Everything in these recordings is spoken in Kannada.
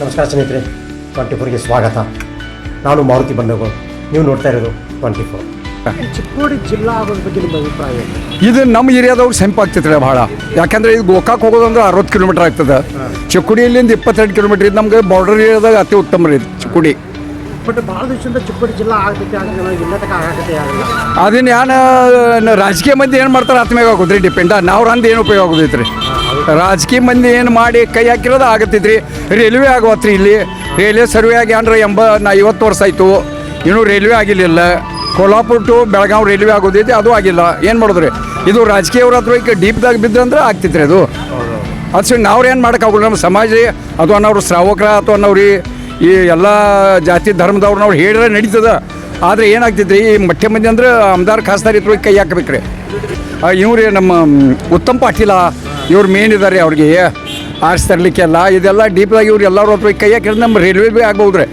ನಮಸ್ಕಾರ ಸ್ನೇಹಿತರೆ, 24ಗೆ ಸ್ವಾಗತ. ನಾನು ಮಾರುತಿ ಬಂಡಗೋಳ್, ನೀವು ನೋಡ್ತಾ ಇರೋದು 24. ಚಿಕ್ಕೋಡಿ ಜಿಲ್ಲಾ ಆಗೋದ್ರ ಬಗ್ಗೆ ನಿಮ್ಮ ಅಭಿಪ್ರಾಯ? ಇದು ನಮ್ಮ ಏರಿಯಾದವ್ರು ಸೆಂಪ್ ಆಗ್ತೈತೆ ಭಾಳ. ಯಾಕಂದರೆ ಇದು ಗೋಕಾಕ್ ಹೋಗೋದಂದ್ರೆ 60 ಕಿಲೋಮೀಟ್ರ್ ಆಗ್ತದೆ. ಚಿಕ್ಕೋಡಿಯಲ್ಲಿಂದ 22 ಕಿಲೋಮೀಟ್ರ್ ಇದು ನಮ್ಗೆ ಬಾರ್ಡರ್ ಏರಿಯಾದಾಗ ಅತಿ ಉತ್ತಮ ರೀ ಚಿಕ್ಕೋಡಿ. ಬಟ್ ಭಾಳ ದಿವಸದಿಂದ ಚಿಕ್ಕೋಡಿ ಜಿಲ್ಲಾ ಆಗ್ತೈತೆ ಇಲ್ಲ ತನಕ ಆಗತ್ತೆ ಆಗಲ್ಲ. ಅದನ್ನ ಏನು ರಾಜಕೀಯ ಮಂದಿ ಏನು ಮಾಡ್ತಾರೆ ಆತ್ಮ್ಯಾಗ ಆಗೋದ್ರಿ ಡಿಪೆಂಡ. ನಾವು ಅಂದು ಏನು ಉಪಯೋಗ ಆಗೋದೈತೆ ರೀ. ರಾಜಕೀಯ ಮಂದಿ ಏನು ಮಾಡಿ ಕೈ ಹಾಕಿರೋದು ಆಗತ್ತೈತೆ ರೀ. ರೈಲ್ವೆ ಆಗೋತ್ರಿ, ಇಲ್ಲಿ ರೈಲ್ವೆ ಸರ್ವೆ ಆಗಿ ಅಂದ್ರೆ 50 ವರ್ಷ ಆಯಿತು, ಇನ್ನೂ ರೈಲ್ವೆ ಆಗಿರಲಿಲ್ಲ. ಕೋಲ್ಹಾಪುರ ಟು ಬೆಳಗಾವಿ ರೈಲ್ವೆ ಆಗೋದೈತಿ, ಅದು ಆಗಿಲ್ಲ. ಏನು ಮಾಡೋದ್ರಿ, ಇದು ರಾಜಕೀಯವ್ರ ಹತ್ರ ಈಗ ಡೀಪ್ದಾಗ ಬಿದ್ದಂದ್ರೆ ಆಗ್ತೈತೆ ರೀ ಅದು. ಅದು ನಾವ್ರು ಏನು ಮಾಡೋಕ್ಕಾಗಲ್ಲ. ನಮ್ಮ ಸಮಾಜ ಅದು ಅನ್ನೋರು ಶ್ರಾವಕರ ಅಥವಾ ಅನ್ನೋರಿ ಈ ಎಲ್ಲ ಜಾತಿ ಧರ್ಮದವ್ರು ನಾವು ಹೇಳಿದ್ರೆ ನಡೀತದೆ. ಆದರೆ ಏನಾಗ್ತೈತೆ ಈ ಮಠ್ಯ ಮಂದಿ ಅಂದ್ರೆ ಅಮ್ದಾರ್ ಖಾಸ್ದಾರ್ ಇದ್ರು ಕೈ ಹಾಕ್ಬೇಕ್ರಿ. ಇವ್ರಿ ನಮ್ಮ ಉತ್ತಮ್ ಪಾಟೀಲ ಇವ್ರು ಮೇನ್ ಇದ್ದಾರೆ, ಅವ್ರಿಗೆ ಆರ್ಸ್ ತರಲಿಕ್ಕೆಲ್ಲ ಇದೆಲ್ಲ ಡೀಪ್ದಾಗಿ ಇವ್ರು ಎಲ್ಲರೂ ಹತ್ರ ಕೈ ಹಾಕಿದ್ರೆ ನಮ್ಮ ರೈಲ್ವೆ ಭೀ ಆಗ್ಬೋದು ರೀ.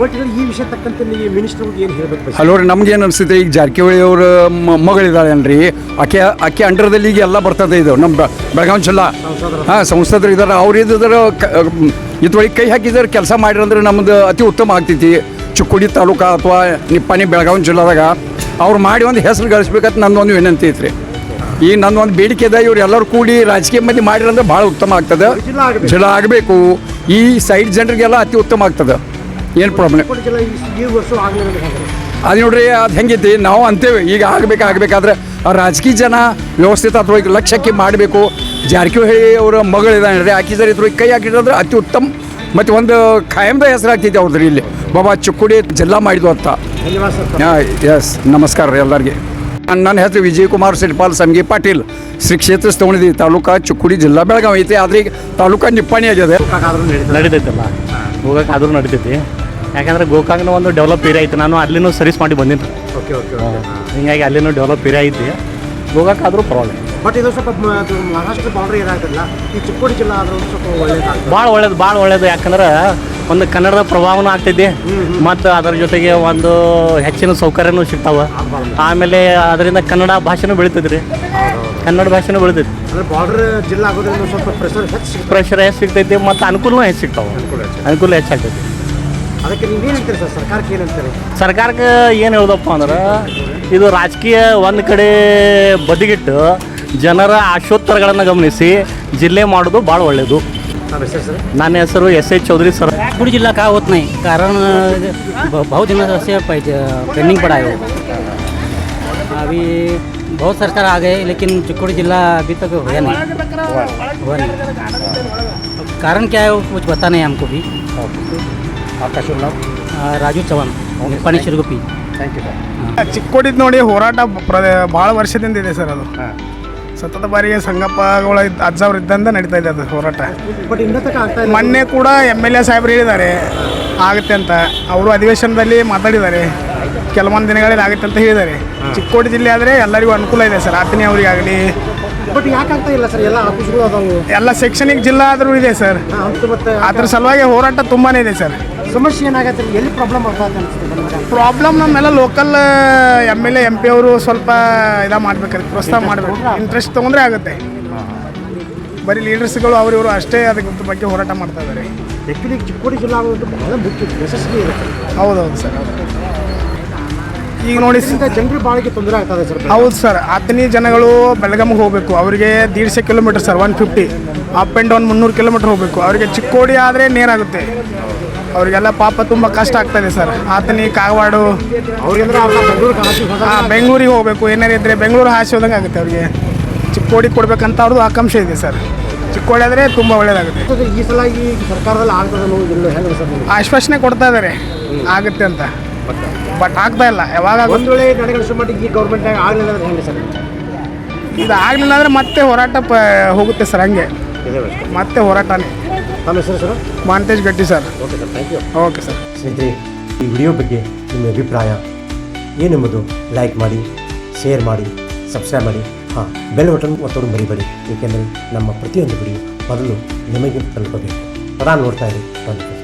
ಬಟ್ ಈ ವಿಷಯ ತಕ್ಕಂತೆ ನೀವು ಮಿನಿಸ್ಟರ್ಗೆ ಏನು ಹೇಳಬೇಕು? ಹಲೋ ರೀ, ನಮ್ಗೇನು ಅನಿಸುತ್ತೆ, ಈಗ ಜಾರಕಿಹೊಳಿ ಅವ್ರ ಮಗಳಿದ್ದಾಳೆ ಅನ್ರಿ, ಆಕೆ ಅಂಡರ್ದಲ್ಲಿ ಈಗ ಎಲ್ಲ ಬರ್ತದೆ. ಇದು ನಮ್ಮ ಬೆಳಗಾವಿ ಜಿಲ್ಲಾ ಸಂಸದರು ಇದ್ದಾರೆ, ಅವ್ರು ಇದ್ದಾರೆ ಇದ್ರೊಳಗೆ ಕೈ ಹಾಕಿದ್ರೆ ಕೆಲಸ ಮಾಡಿರಂದ್ರೆ ನಮ್ಮದು ಅತಿ ಉತ್ತಮ ಆಗ್ತೈತಿ. ಚಿಕ್ಕೋಡಿ ತಾಲೂಕು ಅಥವಾ ನಿಪ್ಪಾಣಿ ಬೆಳಗಾವಿ ಜಿಲ್ಲಾದಾಗ ಅವ್ರು ಮಾಡಿ ಒಂದು ಹೆಸರು ಗಳಿಸ್ಬೇಕಂತ ನನ್ನೊಂದು ವಿನಂತಿ ಐತ್ರಿ. ಈಗ ನನ್ನೊಂದು ಬೇಡಿಕೆ ಇದೆ, ಇವ್ರು ಎಲ್ಲರೂ ಕೂಡಿ ರಾಜಕೀಯ ಮಂದಿ ಮಾಡಿರಂದ್ರೆ ಭಾಳ ಉತ್ತಮ ಆಗ್ತದೆ. ಜಿಲ್ಲಾ ಆಗಬೇಕು, ಈ ಸೈಡ್ ಜನರಿಗೆಲ್ಲ ಅತಿ ಉತ್ತಮ ಆಗ್ತದೆ. ಏನು ಪ್ರಾಬ್ಲಮ್ ಅದು ನೋಡ್ರಿ, ಅದು ಹೆಂಗೈತಿ ನಾವು ಅಂತೇವೆ. ಈಗ ಆಗಬೇಕಾದ್ರೆ ರಾಜಕೀಯ ಜನ ವ್ಯವಸ್ಥಿತ ಅಥವಾ ಈಗ ಲಕ್ಷ್ಯಕ್ಕೆ ಮಾಡಬೇಕು. ಜಾರಕಿಹೊಳಿ ಅವರ ಮಗಳಿದ್ದಾನೆ, ಹಾಕಿದ್ರೆ ಇದ್ರ ಕೈ ಹಾಕಿದ್ರೆ ಅತಿ ಉತ್ತಮ ಮತ್ತು ಒಂದು ಖಾಯಂದ ಹೆಸರು ಆಗ್ತೈತಿ ಅವ್ರದ್ರಿ. ಇಲ್ಲಿ ಬಾಬಾ ಚಿಕ್ಕೋಡಿ ಜಿಲ್ಲಾ ಮಾಡಿದ್ವು ಅಂತ. ಎಸ್, ನಮಸ್ಕಾರ ರೀ ಎಲ್ಲರಿಗೆ. ನನ್ನ ಹೆಸರು ವಿಜಯಕುಮಾರ್ ಸಿಡ್ಪಾಲ್ ಸಂಗಿ ಪಾಟೀಲ್, ಶ್ರೀ ಕ್ಷೇತ್ರ ಸ್ತವಣದಿ ತಾಲೂಕು ಚಿಕ್ಕೋಡಿ ಜಿಲ್ಲಾ ಬೆಳಗಾವಿ ಐತಿ. ಆದರೆ ಈಗ ತಾಲೂಕು ನಿಪ್ಪಾಣಿ ಆಗಿದೆ. ನಡೀತೈತಲ್ಲ, ಹೋಗೋಕ್ಕಾದ್ರೂ ನಡೀತೈತಿ. ಯಾಕಂದರೆ ಗೋಕಾಕ್ನ ಒಂದು ಡೆವಲಪ್ ಏರಿಯಾ ಐತಿ. ನಾನು ಅಲ್ಲಿನೂ ಸರ್ವಿಸ್ ಮಾಡಿ ಬಂದಿನಿ. ಹೀಗಾಗಿ ಅಲ್ಲಿನೂ ಡೆವಲಪ್ ಏರಿಯಾ ಐತಿ, ಗೋಕಾಕಾದ್ರೂ ಪರವಾಗಿಲ್ಲ. ಬಟ್ ಇದು ಸ್ವಲ್ಪ ಮಹಾರಾಷ್ಟ್ರ ಬಾರ್ಡರ್ ಏನಾಗ್ತಲ್ಲ, ಈ ಚಿಕ್ಕೋಡಿ ಜಿಲ್ಲಾ ಆದರೂ ಸ್ವಲ್ಪ ಒಳ್ಳೇದು, ಭಾಳ ಒಳ್ಳೇದು. ಯಾಕಂದ್ರೆ ಒಂದು ಕನ್ನಡದ ಪ್ರಭಾವನೂ ಆಗ್ತೈತಿ, ಮತ್ತು ಅದರ ಜೊತೆಗೆ ಒಂದು ಹೆಚ್ಚಿನ ಸೌಕರ್ಯನೂ ಸಿಗ್ತಾವೆ. ಆಮೇಲೆ ಅದರಿಂದ ಕನ್ನಡ ಭಾಷೆನೂ ಬೆಳಿತೈತಿ ರೀ, ಕನ್ನಡ ಭಾಷೆನೂ ಬೆಳಿತೈತಿ. ಅಂದರೆ ಬಾರ್ಡರ್ ಜಿಲ್ಲಾ ಆಗೋದ್ರಿಂದ ಸ್ವಲ್ಪ ಪ್ರೆಷರ್ ಹೆಚ್ಚು ಸಿಗ್ತೈತಿ, ಮತ್ತು ಅನುಕೂಲನೂ ಹೆಚ್ಚು ಸಿಗ್ತಾವೆ. ಅನುಕೂಲ ಹೆಚ್ಚಾಗ್ತೈತಿ. ಅದಕ್ಕೆ ನೀವೇನು ಹೇಳ್ತೀರಿ ಸರ್? ಸರ್ಕಾರಕ್ಕೆ ಏನು ಹೇಳ್ತೀರಿ? ಸರ್ಕಾರಕ್ಕೆ ಏನು ಹೇಳ್ದಪ್ಪ ಅಂದ್ರೆ, ಇದು ರಾಜಕೀಯ ಒಂದು ಕಡೆ ಬದಿಗಿಟ್ಟು ಜನರ ಆಶೋತ್ತರಗಳನ್ನು ಗಮನಿಸಿ ಜಿಲ್ಲೆ ಮಾಡೋದು ಭಾಳ ಒಳ್ಳೆಯದು. ನನ್ನ ಹೆಸರು S H Chaudhary sir. Chikkodi जिला का होत नहीं, कारण बहुत दिनों से पेंडिंग पड़ा है. अभी बहुत सरकार आ गए, लेकिन चिक्कोडी जिला अभी तक हुआ नहीं. कारण क्या है वो कुछ पता नहीं हमको भी. आपका शुभ नाम? Raju Chauhan, Nippani Shirguppi. Thank you sir. ಚಿಕ್ಕೋಡಿದ್ದು ನೋಡಿ ಹೋರಾಟ ಭಾಳ ವರ್ಷದಿಂದ ಇದೆ ಸರ್. ಅದು ಸತತ ಬಾರಿಗೆ ಸಂಗಪ್ಪಗಳ ಅಜ್ಜವ್ರು ಇದ್ದಂತ ನಡೀತಾ ಇದೆ ಅದು ಹೋರಾಟ. ಬಟ್ ಇನ್ನೂ ತನಕ ಆಗ್ತಾ ಇಲ್ಲ. ಮೊನ್ನೆ ಕೂಡ MLA ಸಾಹೇಬ್ರು ಹೇಳಿದ್ದಾರೆ ಆಗುತ್ತೆ ಅಂತ. ಅವರು ಅಧಿವೇಶನದಲ್ಲಿ ಮಾತಾಡಿದ್ದಾರೆ, ಕೆಲವೊಂದು ದಿನಗಳಲ್ಲಿ ಆಗುತ್ತೆ ಅಂತ ಹೇಳಿದ್ದಾರೆ. ಚಿಕ್ಕೋಡಿ ಜಿಲ್ಲೆ ಆದರೆ ಎಲ್ಲರಿಗೂ ಅನುಕೂಲ ಇದೆ ಸರ್, ಆತನೇ ಅವರಿಗಾಗಲಿ. ಬಟ್ ಯಾಕೆ ಆಗ್ತಾ ಇಲ್ಲ ಸರ್? ಎಲ್ಲ ಆಫೀಸ್ಗಳು ಅದಾವು, ಎಲ್ಲ ಶೈಕ್ಷಣಿಕ ಜಿಲ್ಲಾ ಆದರೂ ಇದೆ ಸರ್. ಮತ್ತು ಅದ್ರ ಸಲುವಾಗಿ ಹೋರಾಟ ತುಂಬಾ ಇದೆ ಸರ್. ಸಮಸ್ಯೆ ಏನಾಗತ್ತೆ? ಎಲ್ಲಿ ಪ್ರಾಬ್ಲಮ್ ಆಗ್ತದೆ ಅನಿಸ್ತದೆ? ಪ್ರಾಬ್ಲಮ್ ನಮ್ಮೆಲ್ಲ ಲೋಕಲ್ MLA MP ಅವರು ಸ್ವಲ್ಪ ಮಾಡ್ಬೇಕಾದ್ರೆ ಪ್ರೋತ್ಸಾಹ ಮಾಡಬೇಕು. ಇಂಟ್ರೆಸ್ಟ್ ತೊಗೊಂಡ್ರೆ ಆಗುತ್ತೆ. ಬರೀ ಲೀಡರ್ಸ್ಗಳು ಇವರು ಅಷ್ಟೇ ಅದಕ್ಕೆ ಬಗ್ಗೆ ಹೋರಾಟ ಮಾಡ್ತಾ ಇದ್ದಾರೆ. ಆ್ಯಕ್ಚುಲಿ ಚಿಕ್ಕೋಡಿ ಜಿಲ್ಲಾ ಆಗೋದು ಬಹಳ ಮುಖ್ಯ, ಯಶಸ್ವಿ ಇರುತ್ತೆ. ಹೌದೌದು ಸರ್. ಈಗ ನೋಡಿ ಜನರು ಭಾಳಕ್ಕೆ ತೊಂದರೆ ಆಗ್ತದೆ ಸರ್. ಹೌದು ಸರ್, ಹತ್ತನೇ ಜನಗಳು ಬೆಳಗಾವಿಗೆ ಹೋಗಬೇಕು, ಅವರಿಗೆ 150 kilometre sir, 150 up and down 300 kilometre ಹೋಗಬೇಕು. ಅವರಿಗೆ ಚಿಕ್ಕೋಡಿ ಆದರೆ ನೇರಾಗುತ್ತೆ. ಅವರಿಗೆಲ್ಲ ಪಾಪ ತುಂಬ ಕಷ್ಟ ಆಗ್ತಾಯಿದೆ ಸರ್. ಆತನಿ ಕಾಗವಾಡು ಬೆಂಗಳೂರಿಗೆ ಹೋಗಬೇಕು, ಏನಾರು ಇದ್ದರೆ ಬೆಂಗಳೂರು ಹಾಸಿ ಹೋದಂಗೆ ಆಗುತ್ತೆ ಅವರಿಗೆ. ಚಿಕ್ಕೋಡಿ ಕೊಡಬೇಕಂತ ಅವ್ರದ್ದು ಆಕಾಂಕ್ಷೆ ಇದೆ ಸರ್. ಚಿಕ್ಕೋಡಿ ಆದರೆ ತುಂಬ ಒಳ್ಳೆಯದಾಗುತ್ತೆ. ಈ ಸಲ ಈ ಸರ್ಕಾರದಲ್ಲಿ ಆಗ್ತದೆ ಹೆಂಗೆ ಸರ್? ಆಶ್ವಾಸನೆ ಕೊಡ್ತಾ ಇದ್ದಾರೆ ಆಗುತ್ತೆ ಅಂತ, ಬಟ್ ಆಗ್ತಾ ಇಲ್ಲ. ಯಾವಾಗ ಒಂದು ವೇಳೆ ನಡೆಗಳ ಮಟ್ಟಿಗೆ ಈ ಗೌರ್ಮೆಂಟ್ನಾಗ ಆಗಲಿಲ್ಲ ಅಂದ್ರೆ ಹೆಂಗೆ ಸರ್? ಇದು ಆಗಲಿಲ್ಲ ಅಂದರೆ ಮತ್ತೆ ಹೋರಾಟ ಹೋಗುತ್ತೆ ಸರ್. ಹಂಗೆ ಮತ್ತೆ ಹೋರಾಟನೇ. ನಮ್ಮ ಹೆಸರು sir? Mantesh Gatti sir. Okay sir, thank you. Okay sir. ಸ್ನೇಹಿತರೆ, ಈ ವಿಡಿಯೋ ಬಗ್ಗೆ ನಿಮ್ಮ ಅಭಿಪ್ರಾಯ ಏನೆಂಬುದು ಲೈಕ್ ಮಾಡಿ, ಶೇರ್ ಮಾಡಿ, ಸಬ್ಸ್ಕ್ರೈಬ್ ಮಾಡಿ. ಬೆಲ್ ಬಟನ್ ಒತ್ತೋದು ಮರಿಬೇಡಿ, ಏಕೆಂದರೆ ನಮ್ಮ ಪ್ರತಿಯೊಂದು ವಿಡಿಯೋ ಮೊದಲು ನಿಮಗೆ ತಲುಪಬೇಕು. ನೋಡ್ತಾ ಇರಿ 24.